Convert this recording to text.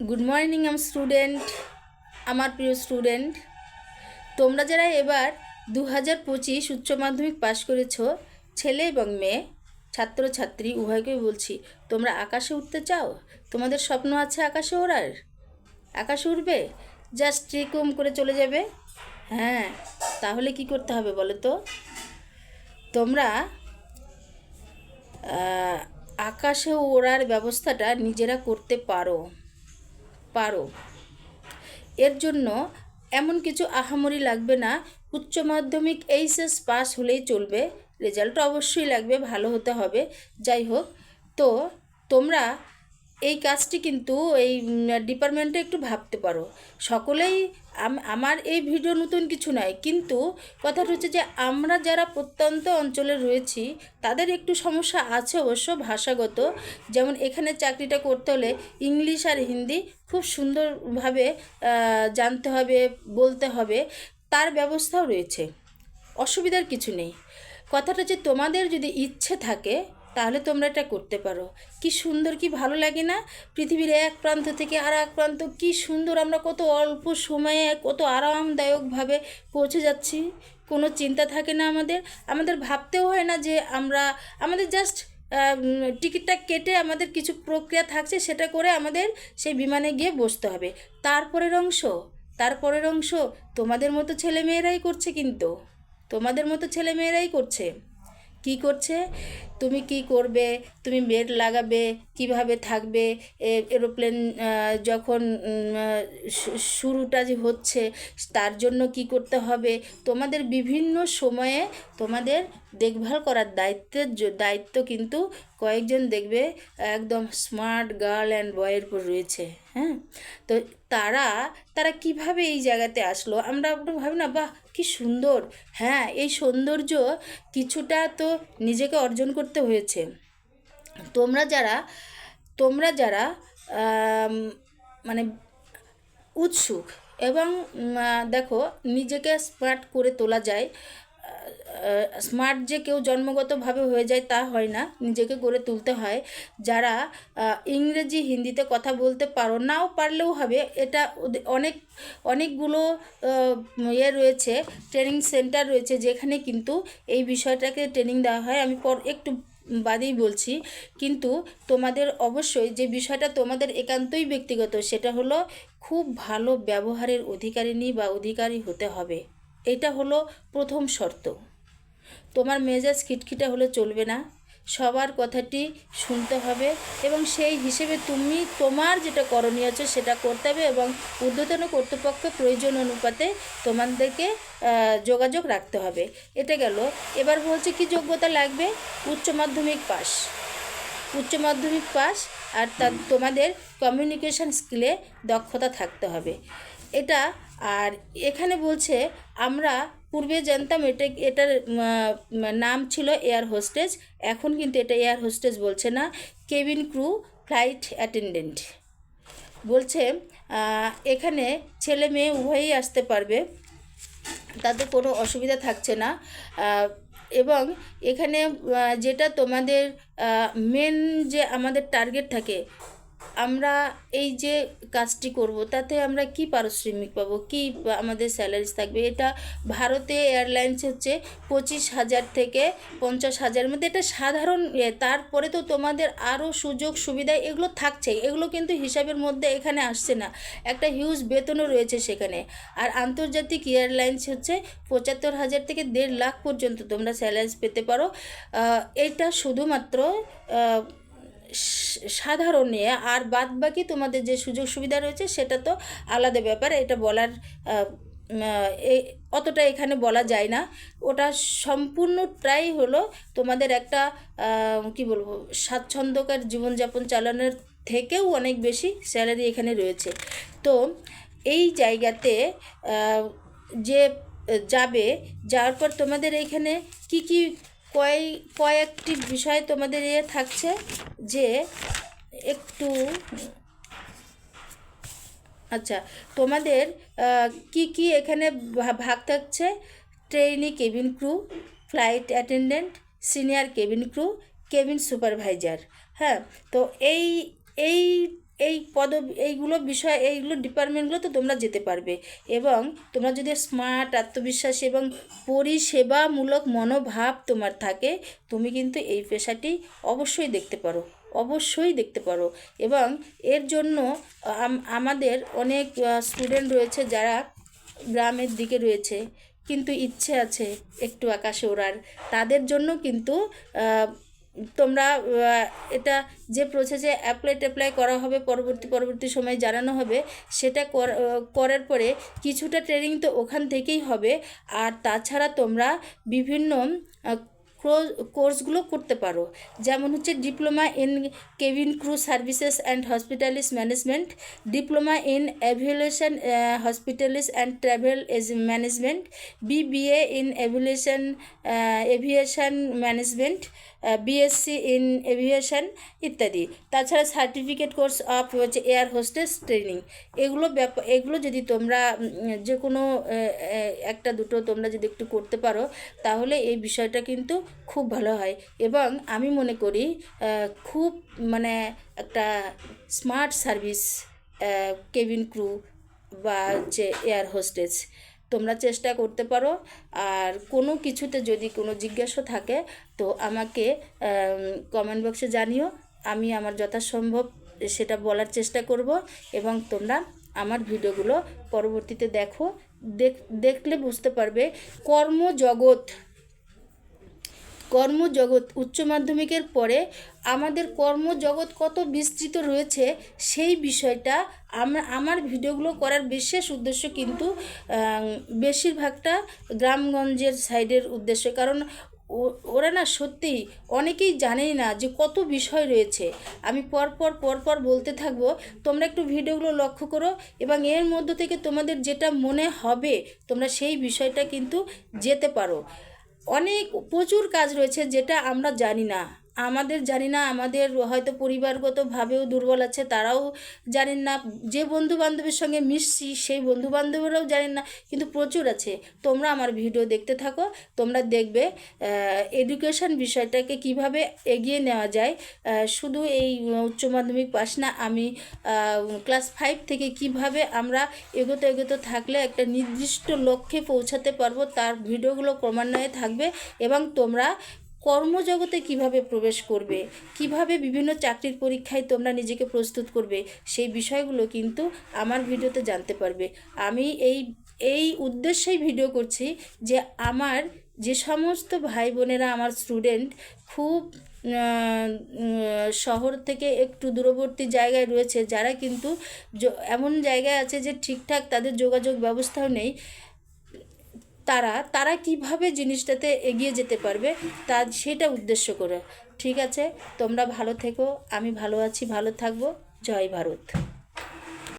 Good morning student, আমার প্রিয় student. তোমরা যারা এবার 2025 উচ্চ মাধ্যমিক পাশ করেছো, ছেলে এবং মেয়ে, ছাত্রছাত্রী উভয়কেই বলছি, তোমরা আকাশে উঠতে চাও? তোমাদের স্বপ্ন আছে আকাশে ওড়ার? আকাশে উঠবে? জাস্ট ট্রিকম করে চলে যাবে? হ্যাঁ, তাহলে কি করতে হবে বলো তো? তোমরা আকাশে ওড়ার ব্যবস্থাটা নিজেরা করতে পারো। এর জন্য এমন কিছু আহামরি লাগবে না। উচ্চ মাধ্যমিক এইচএস পাস হলেই চলবে, রেজাল্ট অবশ্যই লাগবে, ভালো হতে হবে। যাই হোক, তো তোমরা এই কাজটি কিন্তু এই ডিপার্টমেন্টে একটু ভাবতে পারো। সকলেই আমার এই ভিডিও নতুন কিছু নয়, কিন্তু কথাটা হচ্ছে যে আমরা যারা প্রত্যন্ত অঞ্চলে রয়েছি তাদের একটু সমস্যা আছে অবশ্য ভাষাগত। যেমন এখানে চাকরিটা করতে হলে ইংলিশ আর হিন্দি খুব সুন্দরভাবে জানতে হবে, বলতে হবে, তার ব্যবস্থাও রয়েছে, অসুবিধার কিছু নেই। কথাটা যে তোমাদের যদি ইচ্ছে থাকে তাহলে তোমরা এটা করতে পারো। কি সুন্দর, কি ভালো লাগে না? পৃথিবীর এক প্রান্ত থেকে আর এক প্রান্ত কি সুন্দর, আমরা কত অল্প সময়ে কত আরামদায়কভাবে পৌঁছে যাচ্ছি। কোনো চিন্তা থাকে না আমাদের, আমাদের ভাবতেও হয় না যে আমাদের জাস্ট টিকিটটা কেটে আমাদের কিছু প্রক্রিয়া থাকছে, সেটা করে আমাদের সেই বিমানে গিয়ে বসতে হবে। তারপরের অংশ তোমাদের মতো ছেলেমেয়েরাই করছে, কিন্তু তোমাদের মতো ছেলেমেয়েরাই করছে। কি করছে? তুমি কি করবে, তুমি বেড লাগাবে, কিভাবে থাকবে, এরোপ্লেন যখন শুরুটা যে হচ্ছে তার জন্য কি করতে হবে, তোমাদের বিভিন্ন সময়ে তোমাদের দেখভাল করার দায়িত্ব কিন্তু কয়েকজন দেখবে একদম স্মার্ট গার্ল অ্যান্ড বয়ের উপর রয়েছে। হ্যাঁ, তো তারা কিভাবে এই জায়গাতে আসলো? আমরা ভাবি না, বাহ কি সুন্দর। হ্যাঁ, এই সৌন্দর্য কিছুটা তো নিজেকে অর্জন করতে হয়েছে। তোমরা যারা মানে উৎসুক এবং দেখো, নিজেকে স্মার্ট করে তোলা যায়। স্মার্ট যে কেউ জন্মগতভাবে হয়ে যায় তা হয় না, নিজেকে গড়ে তুলতে হয়। যারা ইংরেজি হিন্দিতে কথা বলতে পারো, নাও পারলেও হবে, এটা অনেকগুলো রয়েছে, ট্রেনিং সেন্টার রয়েছে যেখানে কিন্তু এই বিষয়টাকে ট্রেনিং দেওয়া হয়। আমি একটু বাদেই বলছি, কিন্তু তোমাদের অবশ্যই যে বিষয়টা তোমাদের একান্তই ব্যক্তিগত, সেটা হলো খুব ভালো ব্যবহারের অধিকারিণী বা অধিকারী হতে হবে। এটা হলো প্রথম শর্ত। তোমার মেজাজ খিটখিটে হলে চলবে না, সবার কথাটি শুনতে হবে এবং সেই হিসেবে তুমি তোমার যেটা করণীয় আছে সেটা করতে হবে এবং ঊর্ধ্বতন কর্তৃপক্ষ প্রয়োজন অনুপাতে তোমাদেরকে যোগাযোগ রাখতে হবে। এটা গেল। এবার বলছে কি যোগ্যতা লাগবে? উচ্চ মাধ্যমিক পাস আর তোমাদের কমিউনিকেশন স্কিলে দক্ষতা থাকতে হবে, এটা। আর এখানে বলছে, আমরা পূর্বে জানতাম এটার নাম ছিল এয়ার হোস্টেজ, এখন কিন্তু এটা এয়ার হোস্টেজ বলছে না, কেবিন ক্রু ফ্লাইট অ্যাটেন্ডেন্ট বলছে। এখানে ছেলে মেয়ে উভয়ই আসতে পারবে, তাতে কোনো অসুবিধা থাকছে না। এবং এখানে যেটা তোমাদের মেন যে আমাদের টার্গেট থাকে, আমরা এই যে কাজটি করব তাতে আমরা কি পারিশ্রমিক পাবো, কি আমাদের স্যালারিজ থাকবে, এটা ভারতে এয়ারলাইন্স হচ্ছে 25,000 থেকে 50,000 মধ্যে, এটা সাধারণ। তারপরে তো তোমাদের আরও সুযোগ সুবিধা এগুলো থাকছে, এগুলো কিন্তু হিসাবের মধ্যে এখানে আসছে না। একটা হিউজ বেতনও রয়েছে সেখানে। আর আন্তর্জাতিক এয়ারলাইন্স হচ্ছে 75,000 থেকে 1.5 লাখ পর্যন্ত তোমরা স্যালারিজ পেতে পারো। এটা শুধুমাত্র সাধারণ নিয়ে, আর বাদ বাকি তোমাদের যে সুযোগ সুবিধা রয়েছে সেটা তো আলাদা ব্যাপার, এটা বলার অতটা এখানে বলা যায় না। ওটা সম্পূর্ণটাই হলো তোমাদের একটা কি বলবো, স্বাচ্ছন্দ্যকর জীবনযাপন চালানোর থেকেও অনেক বেশি স্যালারি এখানে রয়েছে। তো এই জায়গাতে যে যাওয়ার পর তোমাদের এখানে কি কি কয়েকটি বিষয় তোমাদের থাকছে, যে একটু আচ্ছা, তোমাদের কি কি এখানে ভাগ থাকছে? Trainee cabin crew, flight attendant, senior cabin crew, cabin supervisor. হ্যাঁ, তো এই এইগুলো বিষয় এইগুলো ডিপার্টমেন্টগুলো তো তোমরা যেতে পারবে। এবং তোমরা যদি স্মার্ট, আত্মবিশ্বাসী এবং পরিষেবামূলক মনোভাব তোমার থাকে, তুমি কিন্তু এই পেশাটি অবশ্যই দেখতে পারো। এবং এর জন্য আমাদের অনেক স্টুডেন্ট রয়েছে যারা গ্রামের দিকে রয়েছে, কিন্তু ইচ্ছে আছে একটু আকাশে ওড়ার, তাদের জন্য কিন্তু তোমরা এটা যে প্রসেসে অ্যাপ্লাই করা হবে, পরবর্তী সময় জানানো হবে, সেটা করার পরে কিছুটা ট্রেনিং তো ওখান থেকেই হবে। আর তাছাড়া তোমরা বিভিন্ন কোর্সগুলো করতে পারো, যেমন হচ্ছে diploma in cabin crew services and hospitality management, diploma in aviation hospitality and travel management, BBA in aviation management, BSc in aviation ইত্যাদি। তাছাড়া সার্টিফিকেট কোর্স অফ হচ্ছে এয়ার হোস্টেস ট্রেনিং। এগুলো যদি তোমরা যে কোনো একটা দুটো তোমরা যদি একটু করতে পারো, তাহলে এই বিষয়টা কিন্তু খুব ভালো হয়। এবং আমি মনে করি খুব মানে একটা স্মার্ট সার্ভিস কেবিন ক্রু বা হচ্ছে এয়ার হোস্টেস। তোমরা চেষ্টা করতে পারো। আর কোনো কিছুতে যদি কোনো জিজ্ঞাসা থাকে তো আমাকে কমেন্ট বক্সে জানিও, আমি আমার যথাসম্ভব সেটা বলার চেষ্টা করব। এবং তোমরা আমার ভিডিওগুলো পরবর্তীতে দেখলে বুঝতে পারবে কর্মজগৎ উচ্চ মাধ্যমিকের পরে আমাদের কর্মজগৎ কত বিস্তৃত রয়েছে। সেই বিষয়টা আমার ভিডিওগুলো করার বিশেষ উদ্দেশ্য কিন্তু বেশিরভাগটা গ্রামগঞ্জের সাইডের উদ্দেশ্য, কারণ ওরা না সত্যি অনেকেই জানেই না যে কত বিষয় রয়েছে। আমি পরপর বলতে থাকবো, তোমরা একটু ভিডিওগুলো লক্ষ্য করো এবং এর মধ্য থেকে তোমাদের যেটা মনে হবে তোমরা সেই বিষয়টা কিন্তু যেতে পারো। প্রচুর কাজ রয়েছে যেটা আমরা জানি না, আমাদের হয়তো পরিবারগতভাবেও দুর্বল আছে, তারাও জানেন না। যে বন্ধুবান্ধবের সঙ্গে মিশছি সেই বন্ধুবান্ধবরাও জানেন না, কিন্তু প্রচুর আছে। তোমরা আমার ভিডিও দেখতে থাকো, তোমরা দেখবে এডুকেশন বিষয়টাকে কিভাবে এগিয়ে নেওয়া যায়। শুধু এই উচ্চ মাধ্যমিক পাস না, আমি ক্লাস 5 থেকে কিভাবে আমরা এগোতে থাকলে একটা নির্দিষ্ট লক্ষ্যে পৌঁছাতে পারবো, তার ভিডিওগুলো ক্রমান্বয়ে থাকবে। এবং তোমরা কর্মজগতে কিভাবে প্রবেশ করবে, কিভাবে বিভিন্ন চাকরির পরীক্ষায় তোমরা নিজেকে প্রস্তুত করবে, সেই বিষয়গুলো কিন্তু আমার ভিডিওতে জানতে পারবে। আমি এই উদ্দেশ্যেই ভিডিও করছি যে আমার যে সমস্ত ভাই বোনেরা আমার স্টুডেন্ট খুব শহর থেকে একটু দূরবর্তী জায়গায় রয়েছে, যারা কিন্তু এমন জায়গায় আছে যে ঠিকঠাক তাদের যোগাযোগ ব্যবস্থাও নেই, তারা কিভাবে জিনিসটাতে এগিয়ে যেতে পারবে সেটা উদ্দেশ্য করে। ঠিক আছে, তোমরা ভালো থেকো, আমি ভালো আছি, ভালো থাকবো। জয় ভারত।